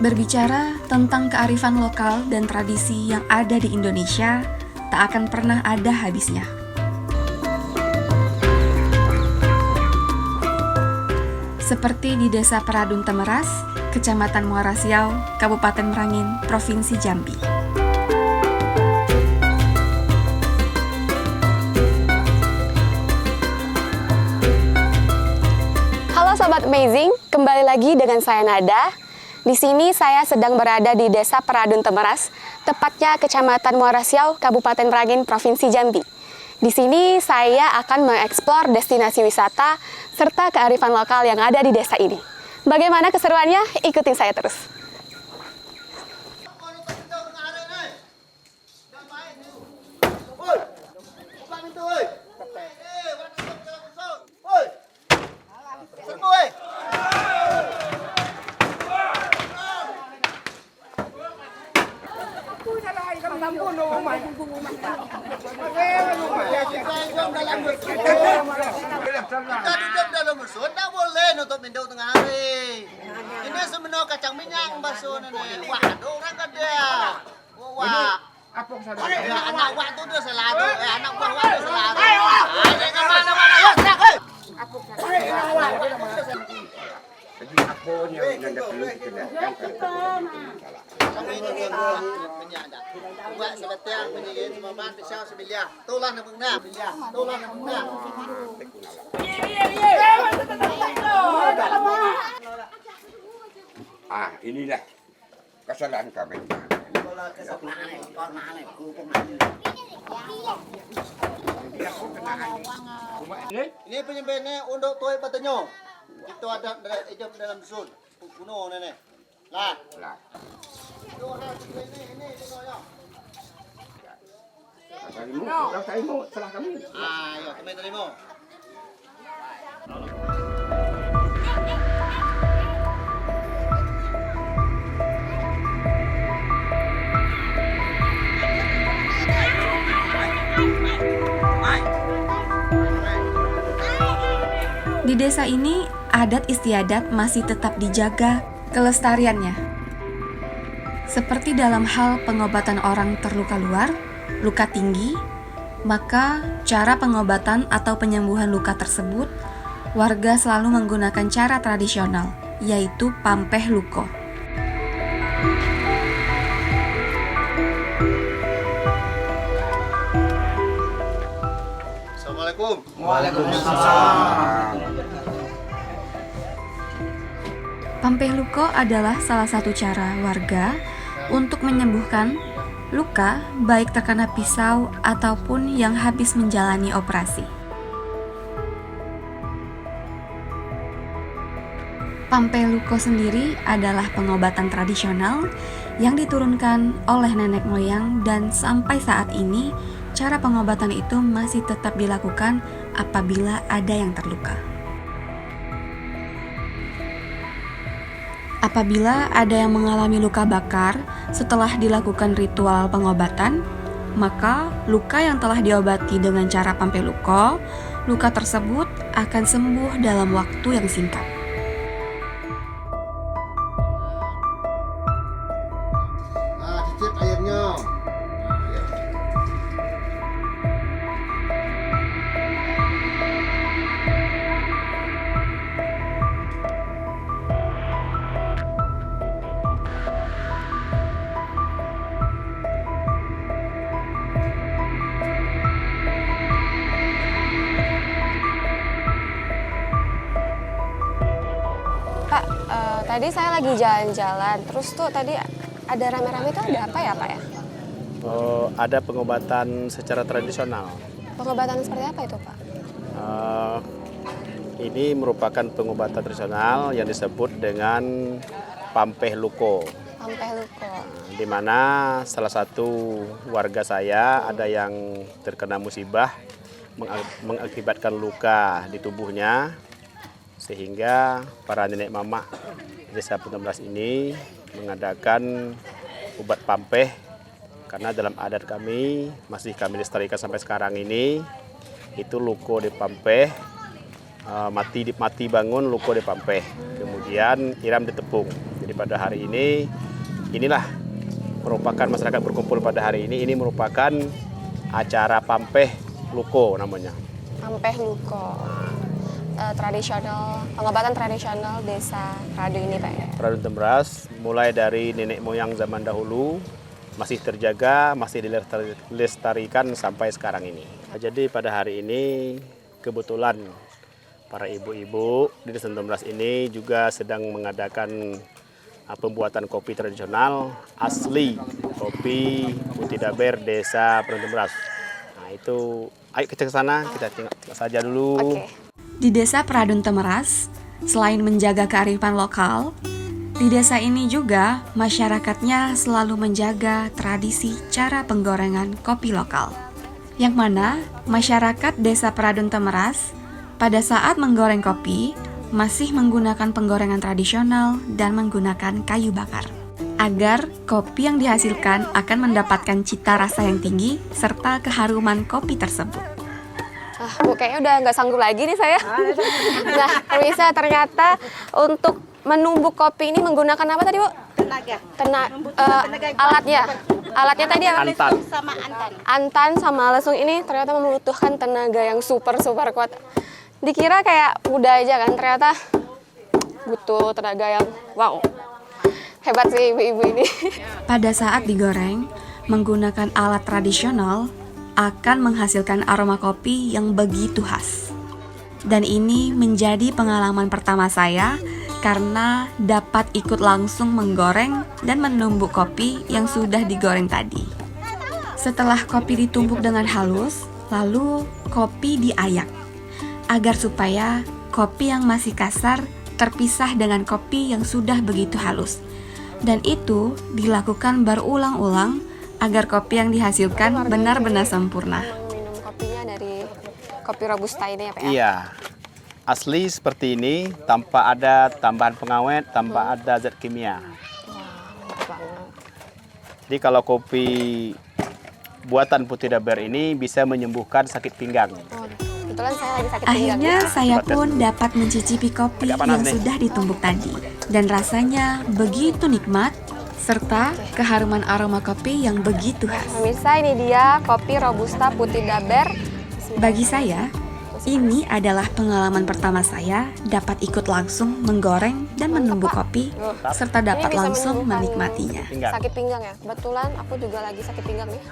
Berbicara tentang kearifan lokal dan tradisi yang ada di Indonesia, tak akan pernah ada habisnya. Seperti di Desa Peradun Temeras, Kecamatan Muara Siau, Kabupaten Merangin, Provinsi Jambi. Halo Sobat Amazing, kembali lagi dengan saya Nada. Di sini saya sedang berada di Desa Peradun Temeras, tepatnya Kecamatan Muara Siau, Kabupaten Merangin, Provinsi Jambi. Di sini saya akan mengeksplor destinasi wisata serta kearifan lokal yang ada di desa ini. Bagaimana keseruannya? Ikutin saya terus. Kita dalam bersuara tak boleh nutup pintu tengah hari. Ini semua kacang minyak bakso nenek. Wah, ada orang kan dia. Wah. Ya, anak wak tu dia selalu. Anak wak tu selalu. Ada ke mana-mana. Yo, siap, hei. Jadi apa yang anda perlu kita datang Kami ini minyak dah. Buat sebetiang penyegin semua pisau sebiliah. Tulah nak pengenang. Tulah nak pengenang. inilah kesalahan kami. Ini penyembelih untuk tuai batanyo. Itu ada hidup dalam dusun. Kuno nenek. Lah. Itu orang ini ya. Kalau saya mau salah kami. Ayo, kami terima. Di desa ini, adat istiadat masih tetap dijaga kelestariannya. Seperti dalam hal pengobatan orang terluka luar, luka tinggi, maka cara pengobatan atau penyembuhan luka tersebut, warga selalu menggunakan cara tradisional, yaitu pampeh luko. Assalamualaikum. Waalaikumsalam. Pampeh luko adalah salah satu cara warga untuk menyembuhkan luka baik terkena pisau ataupun yang habis menjalani operasi. Pampeh luko sendiri adalah pengobatan tradisional yang diturunkan oleh nenek moyang dan sampai saat ini cara pengobatan itu masih tetap dilakukan apabila ada yang terluka. Apabila ada yang mengalami luka bakar setelah dilakukan ritual pengobatan, maka luka yang telah diobati dengan cara pampeh luko, luka tersebut akan sembuh dalam waktu yang singkat. Cicip airnya. Pak, tadi saya lagi jalan-jalan, terus tuh tadi ada rame-rame itu ada apa ya Pak ya? Ada pengobatan secara tradisional. Pengobatan seperti apa itu Pak? Ini merupakan pengobatan tradisional yang disebut dengan pampeh luko. Pampeh luko. Di mana salah satu warga saya ada yang terkena musibah mengakibatkan luka di tubuhnya, sehingga para nenek mama Desa Peradun ini mengadakan obat pampeh, karena dalam adat kami masih kami lestarikan sampai sekarang ini, itu luko di pampeh, mati bangun luko di pampeh, kemudian iram di tepung. Jadi pada hari ini, inilah merupakan masyarakat berkumpul pada hari ini. Ini merupakan acara Pampeh Luko namanya. Pampeh Luko. Tradisional, pengobatan tradisional desa Pradun ini Pak ya? Pradun Temeras mulai dari nenek moyang zaman dahulu masih terjaga, masih dilestarikan sampai sekarang ini. Jadi pada hari ini kebetulan para ibu-ibu di Desa Temeras ini juga sedang mengadakan pembuatan kopi tradisional asli, kopi Putih Daber Desa Pradun Temeras. Nah itu, ayo kita ke sana, kita tengok saja dulu. Oke. Di Desa Pradun Temeras, selain menjaga kearifan lokal, di desa ini juga masyarakatnya selalu menjaga tradisi cara penggorengan kopi lokal. Yang mana masyarakat Desa Pradun Temeras pada saat menggoreng kopi masih menggunakan penggorengan tradisional dan menggunakan kayu bakar. Agar kopi yang dihasilkan akan mendapatkan cita rasa yang tinggi serta keharuman kopi tersebut. Bu, kayaknya udah nggak sanggup lagi nih saya. Nah, pemirsa, ternyata untuk menumbuk kopi ini menggunakan apa tadi, Bu? Alatnya. Alatnya tadi apa? Antan. Sama antan. Antan sama lesung ini ternyata membutuhkan tenaga yang super kuat. Dikira kayak mudah aja kan, ternyata butuh tenaga yang wow. Hebat sih ibu-ibu ini. Pada saat digoreng, menggunakan alat tradisional akan menghasilkan aroma kopi yang begitu khas. Dan ini menjadi pengalaman pertama saya karena dapat ikut langsung menggoreng dan menumbuk kopi yang sudah digoreng tadi. Setelah kopi ditumbuk dengan halus, lalu kopi diayak agar supaya kopi yang masih kasar terpisah dengan kopi yang sudah begitu halus. Dan itu dilakukan berulang-ulang agar kopi yang dihasilkan benar-benar sempurna. Minum kopinya dari kopi robusta ini ya Pak ya? Iya, asli seperti ini tanpa ada tambahan pengawet, tanpa ada zat kimia. Jadi kalau kopi buatan Putih Daber ini bisa menyembuhkan sakit pinggang. Kebetulan saya lagi sakit pinggang. Akhirnya saya pun dapat mencicipi kopi Agak panas yang nih. sudah ditumbuk tadi. Dan rasanya begitu nikmat, serta keharuman aroma kopi yang begitu khas. Pemirsa, ini dia kopi robusta Putih Daber. Bagi saya, ini adalah pengalaman pertama saya dapat ikut langsung menggoreng dan menumbuk kopi, serta dapat Ini bisa langsung menyembuhkan menikmatinya. Pinggang. sakit pinggang ya. Kebetulan aku juga lagi sakit pinggang nih.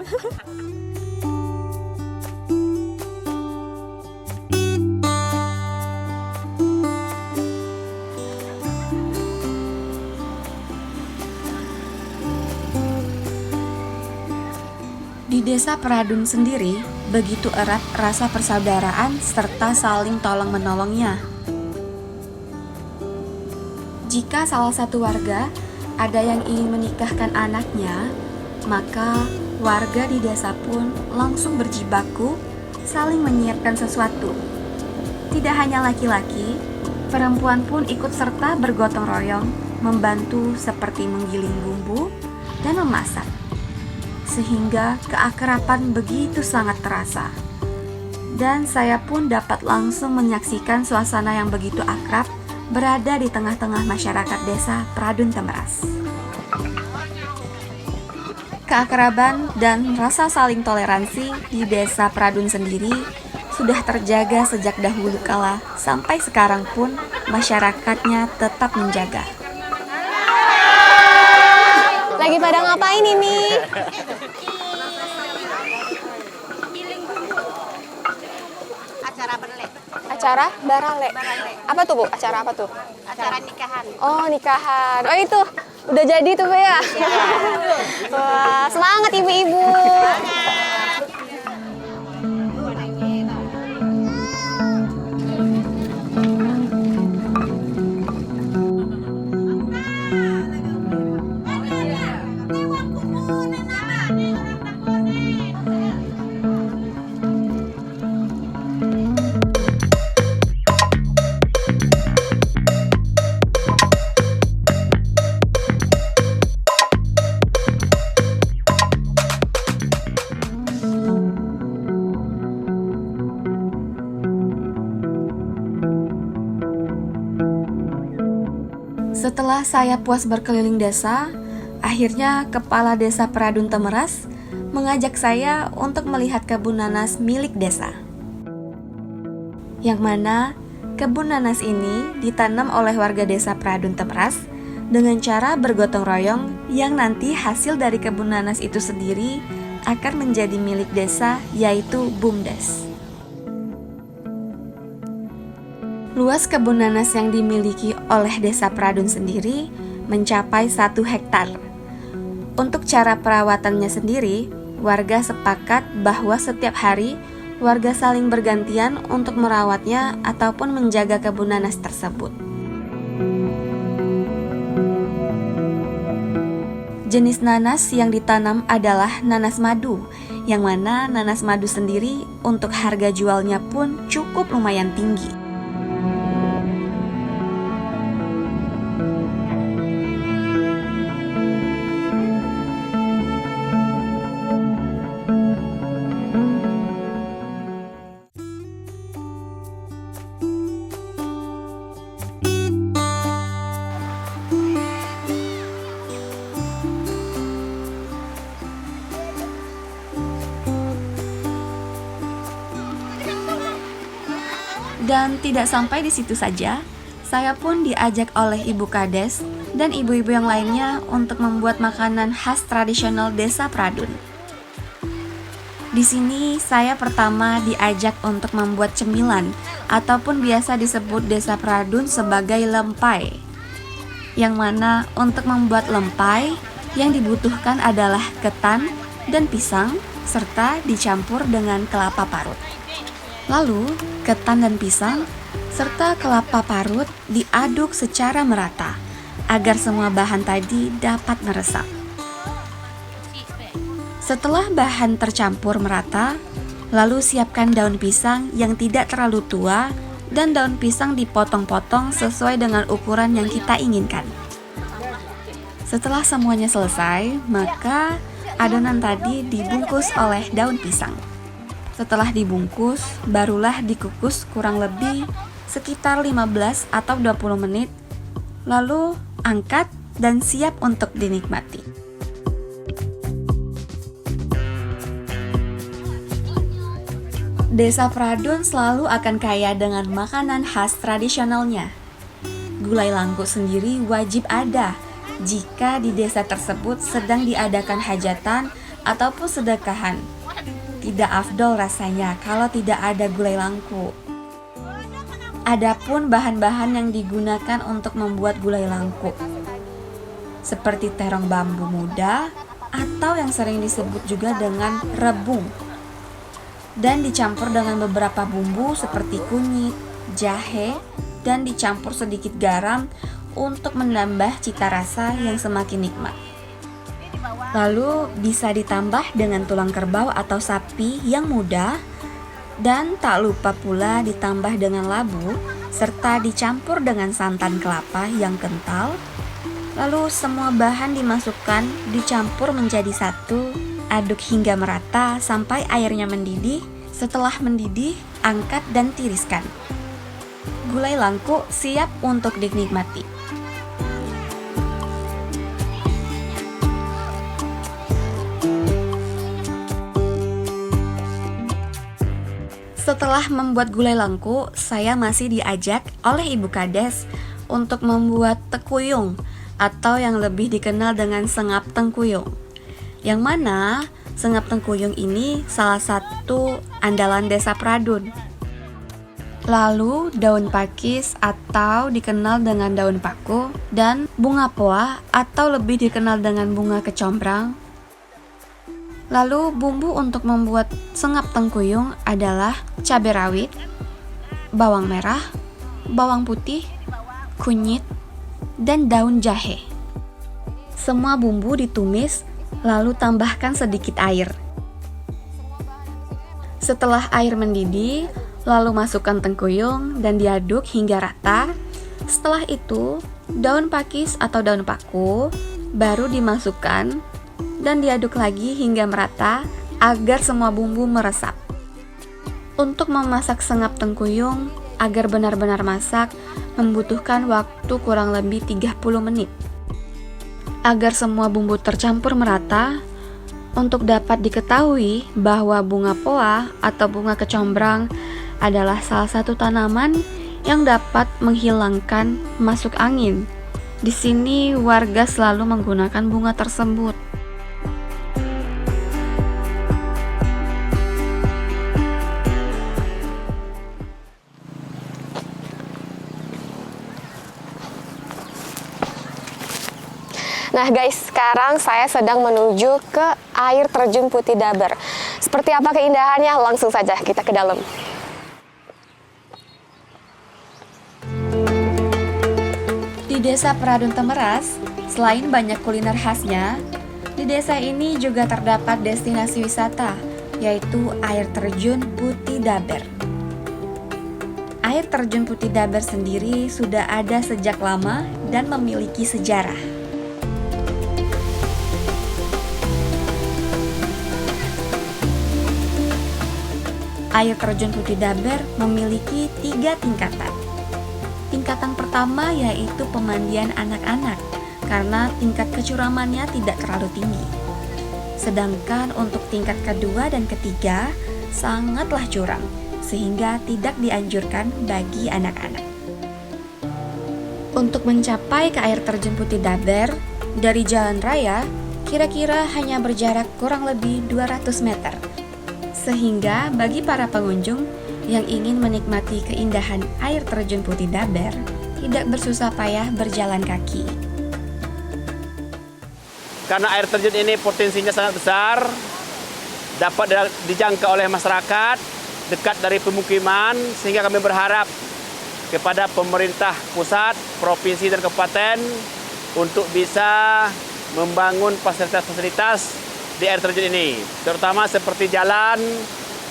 Di Desa Pradun sendiri, begitu erat rasa persaudaraan serta saling tolong-menolongnya. Jika salah satu warga ada yang ingin menikahkan anaknya, maka warga di desa pun langsung berjibaku saling menyiapkan sesuatu. Tidak hanya laki-laki, perempuan pun ikut serta bergotong royong membantu seperti menggiling bumbu dan memasak. Sehingga keakraban begitu sangat terasa. Dan saya pun dapat langsung menyaksikan suasana yang begitu akrab berada di tengah-tengah masyarakat Desa Pradun Temeras. Keakraban dan rasa saling toleransi di Desa Pradun sendiri sudah terjaga sejak dahulu kala sampai sekarang pun masyarakatnya tetap menjaga. Lagi pada ngapain ini? Acara berlek. Acara barale. Apa tuh, Bu? Acara apa tuh? Acara nikahan. Oh, nikahan. Oh, itu. Udah jadi tuh, Bu ya? Wah, semangat ibu-ibu. saya puas berkeliling desa, akhirnya Kepala Desa Peradun Temeras mengajak saya untuk melihat kebun nanas milik desa. Yang mana kebun nanas ini ditanam oleh warga desa Peradun Temeras dengan cara bergotong royong, yang nanti hasil dari kebun nanas itu sendiri akan menjadi milik desa, yaitu BUMDes. Luas kebun nanas yang dimiliki oleh desa Peradun sendiri mencapai 1 hektar. Untuk cara perawatannya sendiri, warga sepakat bahwa setiap hari warga saling bergantian untuk merawatnya ataupun menjaga kebun nanas tersebut. Jenis nanas yang ditanam adalah nanas madu, yang mana nanas madu sendiri untuk harga jualnya pun cukup lumayan tinggi. Dan tidak sampai di situ saja, saya pun diajak oleh Ibu Kades dan ibu-ibu yang lainnya untuk membuat makanan khas tradisional desa Peradun. Di sini saya pertama diajak untuk membuat cemilan ataupun biasa disebut desa Peradun sebagai lempai. Yang mana untuk membuat lempai yang dibutuhkan adalah ketan dan pisang serta dicampur dengan kelapa parut. Lalu, ketan dan pisang serta kelapa parut diaduk secara merata agar semua bahan tadi dapat meresap. Setelah bahan tercampur merata, lalu siapkan daun pisang yang tidak terlalu tua dan daun pisang dipotong-potong sesuai dengan ukuran yang kita inginkan. Setelah semuanya selesai, maka adonan tadi dibungkus oleh daun pisang. Setelah dibungkus, barulah dikukus kurang lebih sekitar 15 atau 20 menit, lalu angkat dan siap untuk dinikmati. Desa Peradun selalu akan kaya dengan makanan khas tradisionalnya. Gulai langkuk sendiri wajib ada jika di desa tersebut sedang diadakan hajatan ataupun sedekahan. Tidak afdol rasanya kalau tidak ada gulai langkuk. Adapun bahan-bahan yang digunakan untuk membuat gulai langkuk, seperti terong bambu muda atau yang sering disebut juga dengan rebung, dan dicampur dengan beberapa bumbu seperti kunyit, jahe, dan dicampur sedikit garam untuk menambah cita rasa yang semakin nikmat. Lalu bisa ditambah dengan tulang kerbau atau sapi yang muda, dan tak lupa pula ditambah dengan labu serta dicampur dengan santan kelapa yang kental. Lalu semua bahan dimasukkan, dicampur menjadi satu, aduk hingga merata sampai airnya mendidih. Setelah mendidih, angkat dan tiriskan. Gulai langkuk siap untuk dinikmati. Setelah membuat gulai langkuk, saya masih diajak oleh Ibu Kades untuk membuat tekuyung atau yang lebih dikenal dengan sengap tengkuyung. Yang mana sengap tengkuyung ini salah satu andalan desa Peradun. Lalu daun pakis atau dikenal dengan daun paku dan bunga poa atau lebih dikenal dengan bunga kecombrang. Lalu bumbu untuk membuat sengap tengkuyung adalah cabai rawit, bawang merah, bawang putih, kunyit, dan daun jahe. Semua bumbu ditumis, lalu tambahkan sedikit air. Setelah air mendidih, lalu masukkan tengkuyung dan diaduk hingga rata. Setelah itu, daun pakis atau daun paku baru dimasukkan dan diaduk lagi hingga merata agar semua bumbu meresap. Untuk memasak sengap tengkuyung agar benar-benar masak, membutuhkan waktu kurang lebih 30 menit. Agar semua bumbu tercampur merata, untuk dapat diketahui bahwa bunga poa atau bunga kecombrang adalah salah satu tanaman yang dapat menghilangkan masuk angin. Di sini warga selalu menggunakan bunga tersebut. Nah guys, sekarang saya sedang menuju ke air terjun Putih Daber. Seperti apa keindahannya? Langsung saja kita ke dalam. Di Desa Peradun Temeras, selain banyak kuliner khasnya, di desa ini juga terdapat destinasi wisata, yaitu air terjun Putih Daber. Air terjun Putih Daber sendiri sudah ada sejak lama dan memiliki sejarah. Air terjun Putih Daber memiliki 3 tingkatan. Tingkatan pertama yaitu pemandian anak-anak, karena tingkat kecuramannya tidak terlalu tinggi. Sedangkan untuk tingkat kedua dan ketiga sangatlah curam, sehingga tidak dianjurkan bagi anak-anak. Untuk mencapai ke air terjun Putih Daber, dari jalan raya kira-kira hanya berjarak kurang lebih 200 meter. Sehingga bagi para pengunjung yang ingin menikmati keindahan air terjun Putih Daber, tidak bersusah payah berjalan kaki. Karena air terjun ini potensinya sangat besar, dapat dijangkau oleh masyarakat, dekat dari pemukiman, sehingga kami berharap kepada pemerintah pusat, provinsi dan kabupaten untuk bisa membangun fasilitas-fasilitas di air terjun ini, terutama seperti jalan,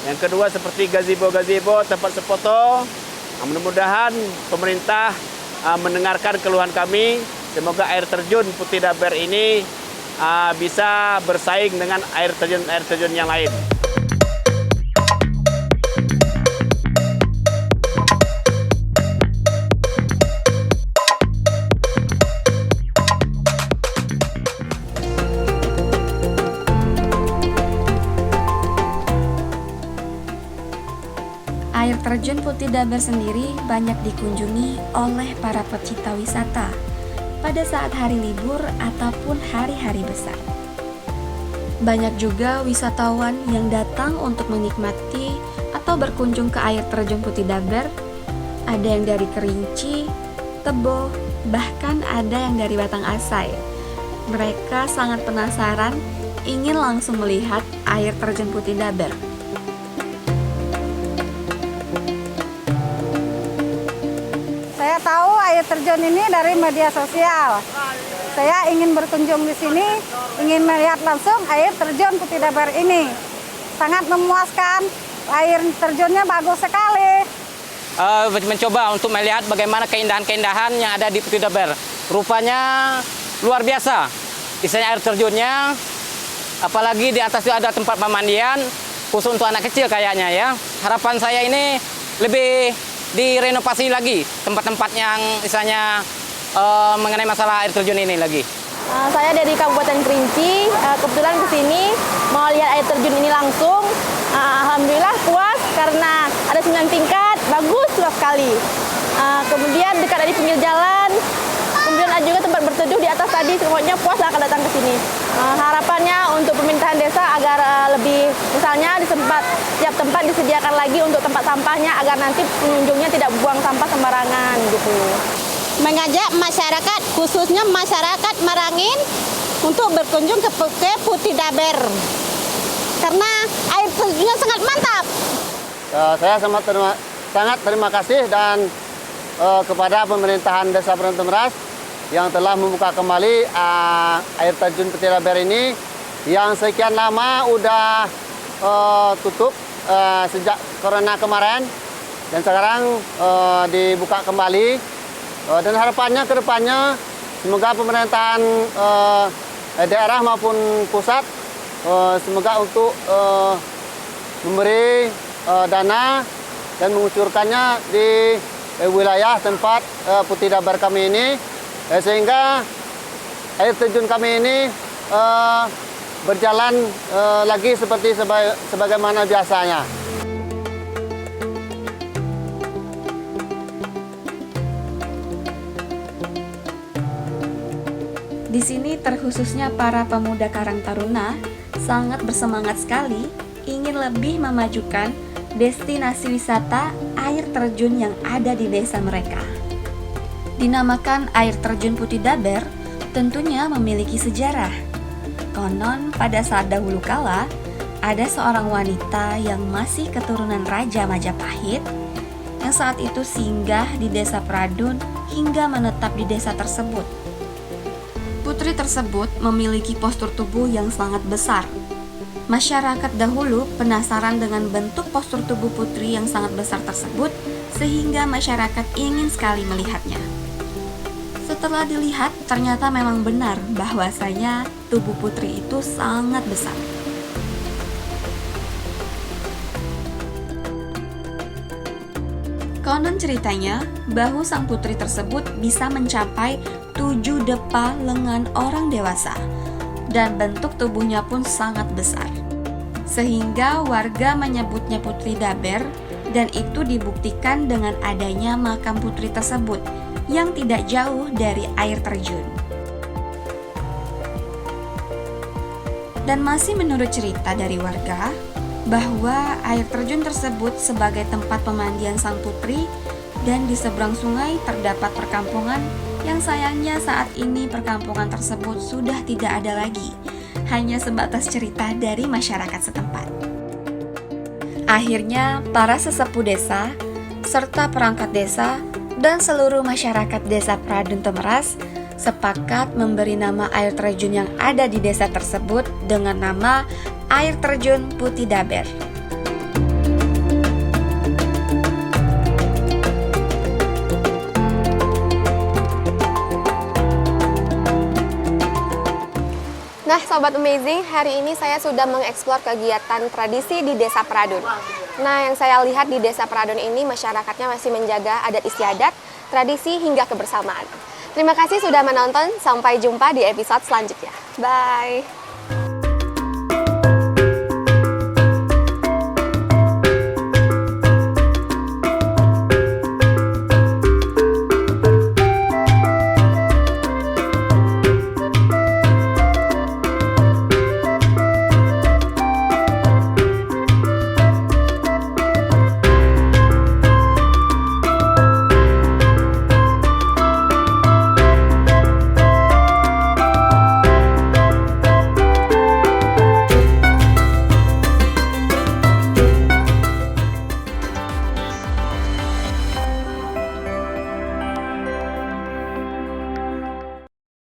yang kedua seperti gazebo-gazebo, tempat sefoto. Mudah-mudahan pemerintah mendengarkan keluhan kami. Semoga air terjun Putih Daber ini bisa bersaing dengan air terjun yang lain. Air terjun Putih Daber sendiri banyak dikunjungi oleh para pecinta wisata pada saat hari libur ataupun hari-hari besar. Banyak juga wisatawan yang datang untuk menikmati atau berkunjung ke air terjun Putih Daber. Ada yang dari Kerinci, Tebo, bahkan ada yang dari Batang Asai. Mereka sangat penasaran, ingin langsung melihat air terjun Putih Daber. Saya tahu air terjun ini dari media sosial. Saya ingin berkunjung di sini, ingin melihat langsung air terjun Putih Daber ini. Sangat memuaskan, air terjunnya bagus sekali. Mencoba untuk melihat bagaimana keindahan-keindahan yang ada di Putih Daber. Rupanya luar biasa. Isinya air terjunnya, apalagi di atas itu ada tempat pemandian, khusus untuk anak kecil kayaknya ya. Harapan saya ini lebih direnovasi lagi tempat-tempat yang misalnya mengenai masalah air terjun ini lagi. Saya dari Kabupaten Kerinci, kebetulan kesini mau lihat air terjun ini langsung. Alhamdulillah puas karena ada 9 tingkat, bagus sekali. Kemudian dekat dari pinggir jalan, kemudian ada juga tempat berteduh di atas tadi, semuanya puas lah kalau datang ke sini. Harapannya untuk pemerintahan desa agar lebih, misalnya di tiap tempat disediakan lagi untuk tempat sampahnya agar nanti pengunjungnya tidak buang sampah sembarangan gitu. Mengajak masyarakat, khususnya masyarakat Marangin, untuk berkunjung ke Putih Daber. Karena air terjunnya sangat mantap. Saya sangat terima kasih dan kepada pemerintahan Desa Peradun Temeras yang telah membuka kembali air terjun Putih Daber ini yang sekian lama udah tutup sejak corona kemarin, dan sekarang dibuka kembali. Dan harapannya ke depannya semoga pemerintahan daerah maupun pusat semoga untuk memberi dana dan mengucurkannya di wilayah tempat Putih Dabar kami ini, sehingga air terjun kami ini berjalan lagi seperti sebagaimana biasanya. Di sini terkhususnya para pemuda Karang Taruna sangat bersemangat sekali ingin lebih memajukan destinasi wisata air terjun yang ada di desa mereka. Dinamakan air terjun Putih Daber, tentunya memiliki sejarah. Konon pada saat dahulu kala, ada seorang wanita yang masih keturunan Raja Majapahit yang saat itu singgah di desa Pradun hingga menetap di desa tersebut. Putri tersebut memiliki postur tubuh yang sangat besar. Masyarakat dahulu penasaran dengan bentuk postur tubuh putri yang sangat besar tersebut, sehingga masyarakat ingin sekali melihatnya. Setelah dilihat, ternyata memang benar bahwasanya tubuh putri itu sangat besar. Konon ceritanya, bahu sang putri tersebut bisa mencapai 7 depa lengan orang dewasa, dan bentuk tubuhnya pun sangat besar. Sehingga warga menyebutnya Putih Daber, dan itu dibuktikan dengan adanya makam putri tersebut yang tidak jauh dari air terjun. Dan masih menurut cerita dari warga, bahwa air terjun tersebut sebagai tempat pemandian sang putri, dan di seberang sungai terdapat perkampungan yang sayangnya saat ini perkampungan tersebut sudah tidak ada lagi, hanya sebatas cerita dari masyarakat setempat. Akhirnya para sesepuh desa serta perangkat desa dan seluruh masyarakat desa Pradun Temeras sepakat memberi nama air terjun yang ada di desa tersebut dengan nama Air Terjun Putih Daber. Nah, Sobat Amazing, hari ini saya sudah mengeksplor kegiatan tradisi di Desa Pradun. Nah, yang saya lihat di Desa Pradun ini, masyarakatnya masih menjaga adat istiadat, tradisi, hingga kebersamaan. Terima kasih sudah menonton, sampai jumpa di episode selanjutnya. Bye!